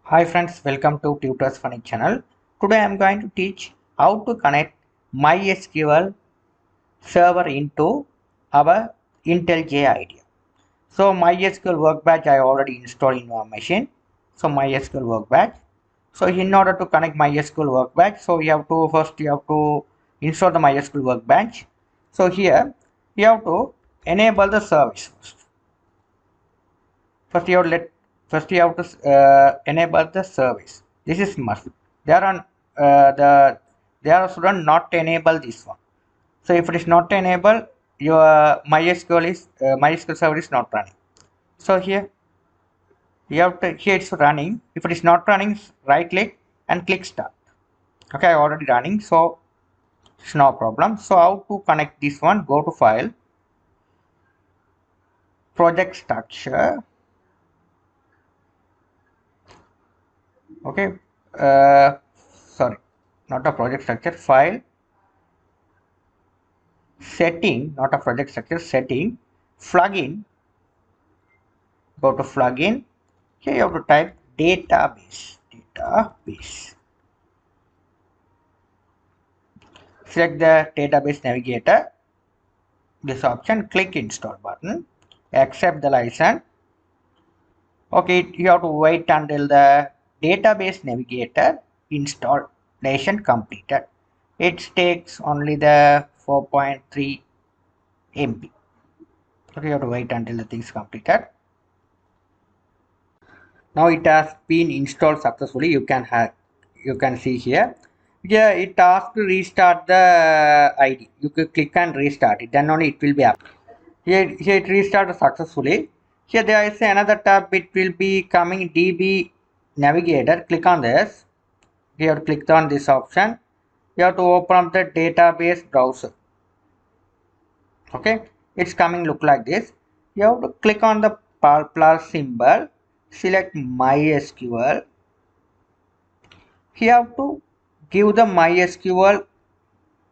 Hi friends, welcome to Tutors Funny channel. Today I am going to teach how to connect MySQL server into our Intellj idea. So MySQL Workbench I already installed in our machine. So MySQL Workbench. So in order to connect MySQL Workbench, so you have to install the MySQL Workbench. So here you have to enable the service first. First you have to enable the service. This is must. There are there are student not enable this one. So if it is not enabled, your MySQL server is not running. So you have to here it's running. If it is not running, right click and click start. Okay, already running, so it's no problem. So how to connect this one? Go to file, project structure. Okay, sorry, not a project structure, file, setting, not a project structure, setting, plugin. Go to plugin. Here you have to type database. Select the database navigator. This option, click install button. Accept the license. Okay, you have to wait until the database navigator installation completed. It takes only the 4.3 MB. Okay, you have to wait until the things completed. Now it has been installed successfully. You can see here. Yeah, it asks to restart the ID. You can click and restart it. Then only it will be up. Here it restarted successfully. Here there is another tab. It will be coming DB Navigator. Click on this. You have to click on this option. You have to open up the database browser. Okay, it's coming look like this. You have to click on the plus symbol. Select MySQL. You have to give the MySQL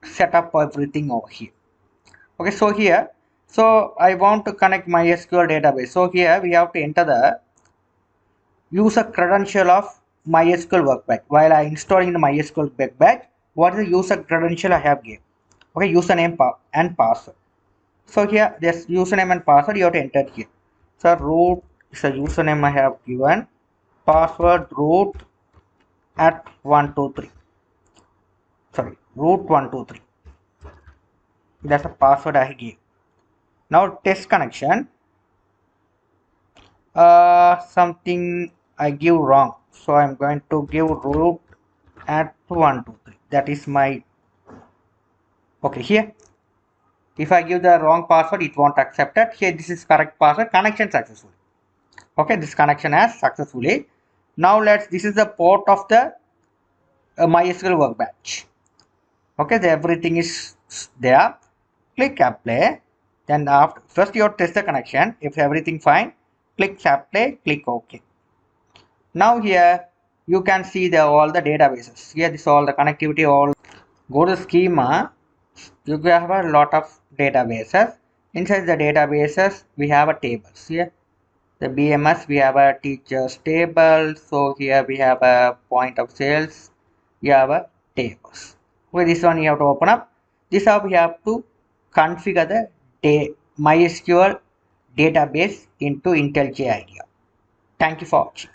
setup everything over here. Okay, so I want to connect MySQL database. So here we have to enter the user credential of MySQL Workbench. While I installing the MySQL Workbench, what is the user credential I have given? Okay, username and password. So here this username and password you have to enter here. So root is a username I have given. Password root at 123. Sorry, root 123. That's the password I gave. Now test connection. Something I give wrong, so I'm going to give root at 123. That is my okay. Here if I give the wrong password, it won't accept it. Here this is correct password. Connection successful. Okay, this connection has successfully. Now this is the port of the MySQL Workbench. Okay, everything is there. Click apply. Then after first you have to test the connection. If everything fine, click apply. Click OK. Now here you can see all the databases. Here this all the connectivity. All go to schema. You have a lot of databases. Inside the databases we have a tables. Here the BMS we have a teachers table. So here we have a point of sales. You have a tables. Okay, this one you have to open up. This up you have to configure the MySQL database into Intellj idea. Thank you for watching.